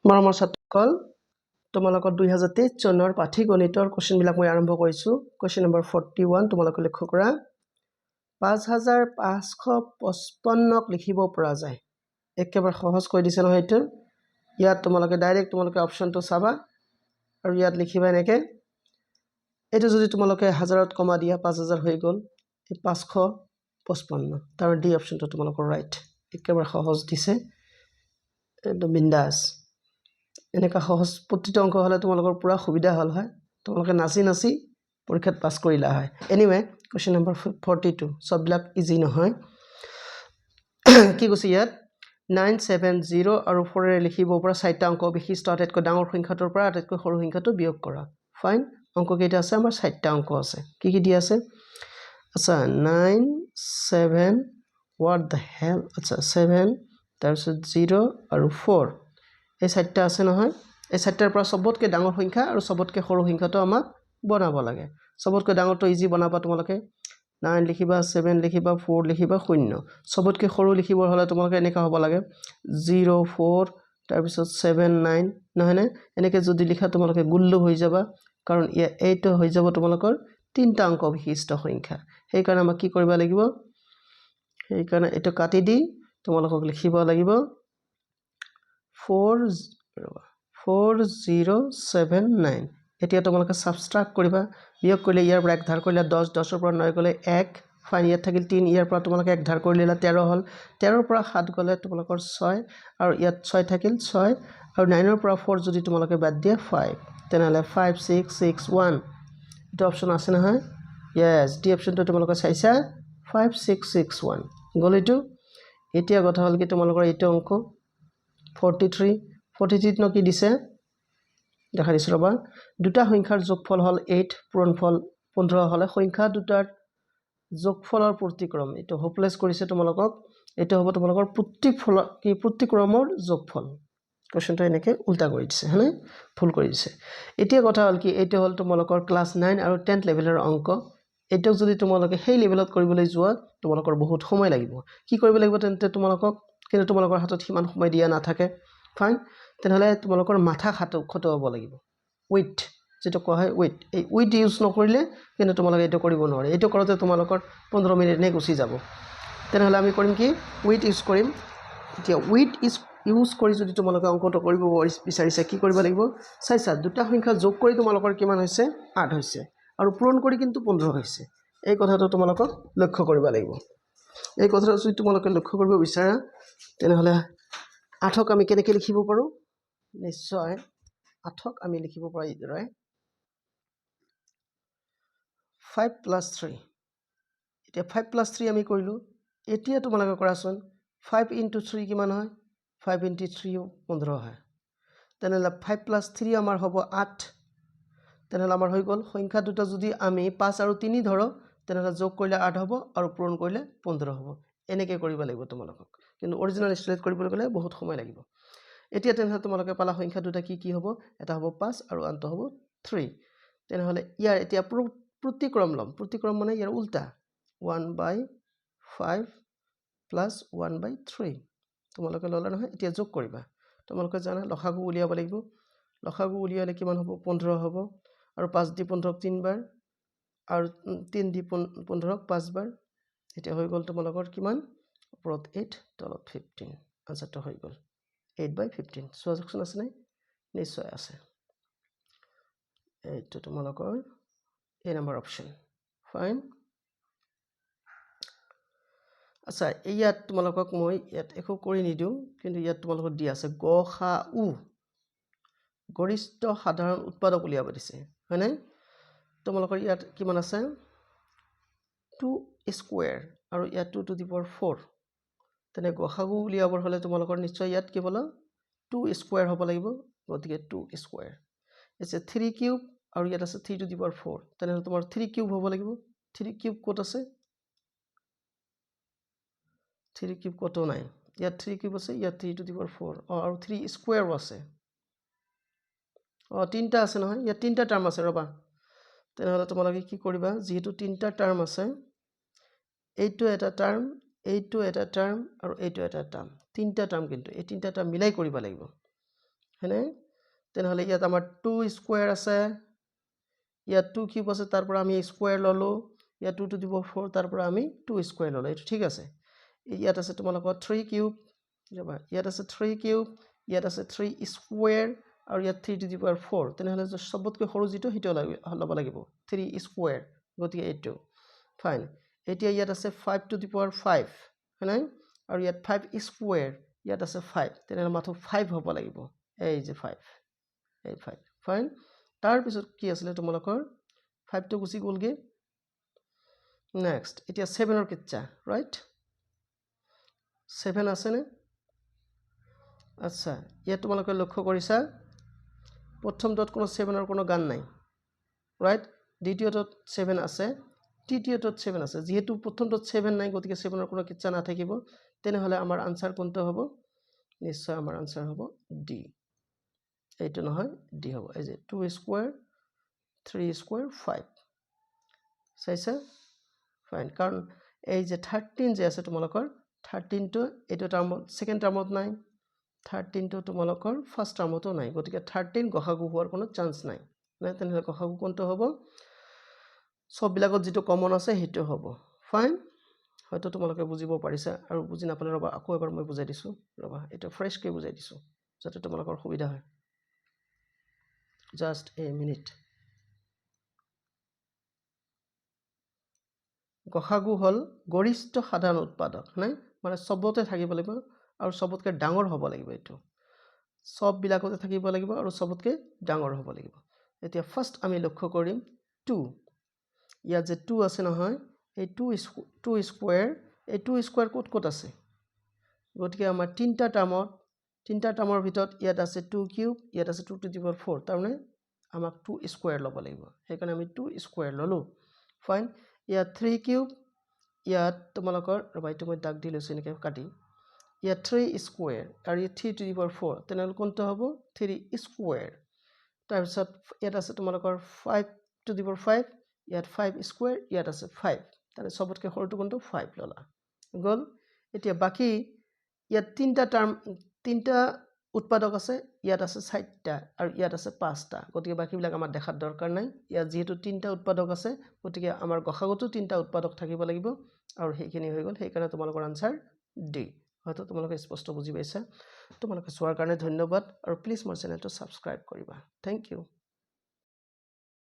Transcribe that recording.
মৰমৰ ছাত্ৰসকল তোমালোকৰ 2023 চনৰ পাঠ্যগণিতৰ কোৱেশ্চনবিলাক মই আৰম্ভ কৰিছোঁ কোৱেশ্চন নম্বৰ 41 তোমালোকে লক্ষ্য কৰা 5555ক লিখিব পৰা যায় একেবাৰে সহজ কৈ দিছে নহয় এইটো ইয়াত তোমালোকে ডাইৰেক্ট তোমালোকে অপচনটো চাবা আৰু ইয়াত লিখিবা এনেকৈ এইটো যদি তোমালোকে হাজাৰত কমা দিয়া 5000 হৈ গ'ল এই 555 তাৰ ডি অপচনটো তোমালোকৰ ৰাইট একেবাৰে সহজ দিছে একদম বিন্দাস এনেকা সহজ প্ৰতিটো অংক হলে তোমালোকৰ পুৰা সুবিধা হল হয় তোমালোকে নাচি নাচি পৰীক্ষাত পাস কৰিলা হয় এনিৱে কোৱেশ্চন নম্বৰ 42 সববিলাক ইজি নহয় কি কৈছে ইয়াত 970 আৰু 4 এ লিখিব পৰা চাৰিটা অংক বিশিষ্ট আটাইতকৈ ডাঙৰ সংখ্যাটোৰ পৰা আটাইতকৈ সৰু সংখ্যাটো বিয়োগ কৰা ফাইন অংক কেইটা আছে আমাৰ চাৰিটা অংক আছে কি কি দি আছে আচ্ছা 9 7 what the hell আচ্ছা 7 তাৰপিছত 0 আৰু 4 এই চাৰিটা আছে নহয় এই চাৰিটাৰ পৰা সবতকৈ ডাঙৰ সংখ্যা আৰু সবতকৈ সৰু সংখ্যাটো আমাক বনাব লাগে সবতকৈ ডাঙৰটো ইজি বনাবা তোমালোকে 9 লিখিবা 7 লিখিবা 4 লিখিবা 0 সবতকৈ সৰু লিখিবৰ হলে তোমালোকে এনেকা হ'ব লাগে 0 4 তাৰপিছত 7 9 নহয়নে এনেকে যদি লিখা তোমালোকে গুল্লু হৈ যাবা কাৰণ এইটো হৈ যাব তোমালোকৰ তিনটা অংক বিশিষ্ট সংখ্যা সেই কাৰণে আমাক কি কৰিব লাগিব সেই কাৰণে এটো কাটি দি তোমালোকক লিখিব লাগিব 4079 এতিয়া তোমালোকে সাবট্ৰাক্ট কৰিবা বিয়োগ কৰিলে ইয়াৰ পৰা এক ধাৰ কৰিলে 10 10 ৰ পৰা 9 গলে 1 ফাইন ইয়াত থাকিল 3 ইয়াৰ পৰা তোমালোকে এক ধাৰ কৰিলে 13 হল 13 ৰ পৰা 7 গলে তোমালোকৰ 6 আৰু ইয়াত 6 থাকিল 6 আৰু 9 ৰ পৰা 4 যদি তোমালোকে বাদ দিয়া 5 তেনেহলে 5 6 6 1 এটা অপচন আছে নহয় yes ডি অপচনটো তোমালোকে চাইছা 5661 গলিটো এতিয়া কথা হল কি তোমালোকৰ এইটো অংক 43 43 নো কি দিছে দেখা দিছ ৰবা দুটা সংখ্যাৰ যোগফল হল 8 পূৰণফল 15 হলে সংখ্যা দুটাৰ যোগফলৰ প্ৰতিক্ৰম এটো হোপলেছ কৰিছে তোমালোকক এটো হ'ব তোমালোকৰ প্ৰতিক্ৰমৰ যোগফল কোৱেশ্চনটো এনেকৈ উল্টা কৰি দিছে হয়নে ভুল কৰি দিছে এতিয়া কথা হল কি এটো হল তোমালোকৰ ক্লাস 9 আৰু 10th লেভেলৰ অংক এটো যদি তোমালোকে সেই লেভেলত কৰিবলৈ যোৱা তোমালোকৰ বহুত সময় লাগিব কি কৰিব লাগিব তেন্তে তোমালোকক কিন্তু তোমালোকৰ হাতত সিমান সময় দিয়া নাথাকে ফাইন তেনেহলে তোমালোকৰ মাথা খটুৱাব লাগিব উইথ যেটো কোৱা হয় উইথ এই উইথ ইউজ নকৰিলে কিন্তু তোমালোকে এটো কৰিব নোৱাৰে এটো কৰোতে তোমালোকৰ 15 মিনিট নে গুচি যাব তেনেহলে আমি কৰিম কি উইথ ইউজ কৰিম এতিয়া উইথ ইউজ কৰি যদি তোমালোকে অংকটো কৰিব বিচাৰিছে কি কৰিব লাগিব চাইছা দুটা সংখ্যা যোগ কৰি তোমালোকৰ কিমান হৈছে 8 হৈছে আৰু পূৰণ কৰি কিন্তু 15 হৈছে এই কথাটো তোমালোকক লক্ষ্য কৰিব লাগিব এই কথাটো যদি তোমালোকে লক্ষ্য কৰিব বিচাৰা তেনেহলে 8ক আমি কেনেকৈ লিখিব পাৰো নিশ্চয় 8ক আমি লিখিব পাৰো ইদৰে 5 + 3 এতিয়া 5 + 3 আমি কৰিলো এতিয়া তোমালোকে কৰাচোন 5 * 3 কিমান হয় 5 * 3 15 হয় তেনেহলে 5 + 3 আমাৰ হ'ব 8 তেনেহলে আমাৰ হৈ গল সংখ্যা দুটা যদি আমি 5 আৰু 3 ধৰো তেনেহলে যোগ কৰিলে 8 হ'ব আৰু পূৰণ কৰিলে 15 হ'ব এনেকৈ কৰিব লাগিব তোমালোকক কিন্তু অৰিজিনাল স্ট্ৰেট কৰিবলৈ গলে বহুত সময় লাগিব এতিয়া তেনেহলে তোমালোকে পালা সংখ্যা দুটা কি হ'ব এটা হ'ব 5 আৰু আনটো হ'ব 3 তেনেহলে ইয়াৰ এতিয়া প্ৰতিক্ৰম লম প্ৰতিক্ৰম মানে ইয়াৰ উল্টা 1/5 + 1/3 তোমালোকে ললা নহয় এতিয়া যোগ কৰিবা তোমালোকে জানা লসাগু উলিয়াব লাগিব লসাগু উলিয়ালে কিমান হ'ব 15 হ'ব আৰু 5 দি 15ক 3 বাৰ আৰু 3 দি 15ক 5 বাৰ এতিয়া হৈ গল তোমালোকৰ কিমান ওপৰত 8 তলত 15 আনসাৰটো হৈ গল 8/15 সহজকচোন আছে নাই নিশ্চয় আছে এইটো তোমালোকৰ এ নম্বৰ অপচন ফাইন আচ্ছা ইয়াত তোমালোকক মই ইয়াত একো কৰি নিদিও কিন্তু ইয়াত তোমালোকক দি আছে গসাউ গৰিষ্ঠ সাধাৰণ উৎপাদক উলিয়াব দিছে হয়নে তোমালোকৰ ইয়াত কিমান আছে 2 স্কয়াৰ আৰু ইয়াত 2 to the power 4 তেনে গসাগু উলিয়াবৰ হলে তোমালোকৰ নিশ্চয় ইয়াত কেৱল 2 স্কয়াৰ হ'ব লাগিব গতিকে 2 স্কয়াৰ আছে 3 কিউব আৰু ইয়াত আছে 3 to the power 4 তেনে তোমাৰ 3 কিউব হ'ব লাগিব 3 কিউব কত আছে 3 কিউব কত নাই ইয়াত 3 কিউব আছে ইয়াত 3 to the power 4 আৰু 3 স্কয়াৰ আছে তিনটা আছে নহয় ইয়াত তিনটা টাৰ্ম আছে ৰবা তেনেহলে তোমালোকে কি কৰিবা যেহেতু তিনটা টাৰ্ম আছে এইটো এটা টাৰ্ম এইটো এটা টাৰ্ম আৰু এইটো এটা টাৰ্ম তিনটা টাৰ্ম কিন্তু এই তিনটা টাৰ্ম মিলাই কৰিব লাগিব হয়নে তেনেহ'লে ইয়াত আমাৰ 2 স্কুৱেৰ আছে ইয়াত 2 কিউব আছে তাৰ পৰা আমি স্কুৱেৰ ল'লোঁ ইয়াত 2 টু দি পাৱাৰ 4 তাৰ পৰা আমি 2 স্কুৱেৰ ল'লোঁ এইটো ঠিক আছে ইয়াত আছে তোমালোকৰ 3 কিউব যাবা ইয়াত আছে 3 কিউব ইয়াত আছে 3 স্কুৱেৰ আৰু ইয়াত 3 টু দি পাৱাৰ 4 তেনেহ'লে সবতকৈ সৰু যিটো হিটো ল'ব লাগিব 3 স্কুৱেৰ গতিকে এইটো ফাইন এতিয়া ইয়াত আছে 5 টু দি পাৱাৰ 5 হয়নে আৰু ইয়াত 5 স্কুৱেৰ ইয়াত আছে 5 তেনেহ'লে মাত্ৰ 5 হ'ব লাগিব এই যে 5 এই 5 ফাইন তাৰ পিছত কি আছিল তোমালোকৰ 5 টো গুছি গ'লগে নেক্সট এতিয়া 7 ৰ কিচ্ছা ৰাইট 7 আছে নে আচ্ছা ইয়াত তোমালোকে লক্ষ্য কৰিছা প্ৰথমটোত কোনো 7 ৰ কোনো গান নাই ৰাইট দ্বিতীয়টোত 7 আছে তৃতীয়টোত 7 আছে যেহেতু প্ৰথমটোত 7 নাই গতিকে 7 ৰ কোনো কিচ্ছা নাথাকিব তেনেহ'লে আমাৰ আনসাৰ কোনটো হ'ব নিশ্চয় আমাৰ আনসাৰ হ'ব ডি এইটো নহয় ডি হ'ব এই যে 2 স্কুৱেৰ 3 স্কুৱেৰ 5 চাইছা ফাইন কাৰণ এই যে 13 যে আছে তোমালোকৰ 13 টো এইটো টাৰ্মত সেকেন্ড টাৰ্মত নাই 13 টো তোমালোকৰ ফাৰ্স্ট টাৰ্মতো নাই গতিকে 13 গসাগু হোৱাৰ কোনো চান্স নাই নাই তেনেহ'লে গসাগু কোনটো হ'ব সব বিলাকত যেটো কমন আছে হেটো হ'ব ফাইন হয়তো তোমালোকে বুজিব পাৰিছা আৰু বুজি নাপালে ৰবা আকৌ এবাৰ মই বুজাই দিছো ৰবা এটা ফ্ৰেশ কে বুজাই দিছো যাতে তোমালোকৰ সুবিধা হয় জাস্ট এ মিনিট গসাগু হল গৰিষ্ঠ সাধাৰণ উৎপাদক নাই মানে সবতে থাকিব লাগিব আৰু সবতকে ডাঙৰ হ'ব লাগিব এটো সব বিলাকতে থাকিব লাগিব আৰু সবতকে ডাঙৰ হ'ব লাগিব এতিয়া ফাৰ্স্ট আমি লক্ষ্য কৰিম 2 ইয়াত যে 2 আছে নহয় এই 2 স্কুৱেৰ এই 2 স্কুৱেৰ ক'ত আছে গতিকে আমাৰ তিনটা টাৰ্মৰ ভিতৰত ইয়াত আছে 2 কিউব ইয়াত আছে 2 টু দি পাৱাৰ 4 তাৰমানে আমাক 2 স্কুৱেৰ ল'ব লাগিব সেইকাৰণে আমি 2 স্কুৱেৰ ল'লো ফাইন ইয়াত 3 কিউব ইয়াত তোমালোকৰ ৰবাইটো মই দাগ দি লৈছো এনেকৈ কাটি ইয়াত 3 স্কুৱেৰ আৰু 3 টু দি পাৱাৰ 4 তেনেহ'লে কোনটো হ'ব 3 স্কুৱেৰ তাৰপিছত ইয়াত আছে তোমালোকৰ 5 টু দি পাৱাৰ 5 ইয়াত 5 স্কুৱেৰ ইয়াত আছে 5 তাৰে সবতকৈ সৰুটো কোনটো 5 ল'লা গল এতিয়া বাকি ইয়াত তিনটা উৎপাদক আছে ইয়াত আছে 4টা আৰু ইয়াত আছে 5টা গতিকে বাকিবিলাক আমাৰ দেখাত দৰকাৰ নাই ইয়াত যেহেতু তিনটা উৎপাদক আছে গতিকে আমাৰ গসাগুটো তিনটা উৎপাদক থাকিব লাগিব আৰু সেইখিনি হৈ গ'ল সেইকাৰণে তোমালোকৰ আনসাৰ ডি হয়তো তোমালোকে স্পষ্ট বুজি পাইছা তোমালোকে চোৱাৰ কাৰণে ধন্যবাদ আৰু প্লিজ মোৰ চেনেলটো সাবস্ক্ৰাইব কৰিবা থ্যাংক ইউ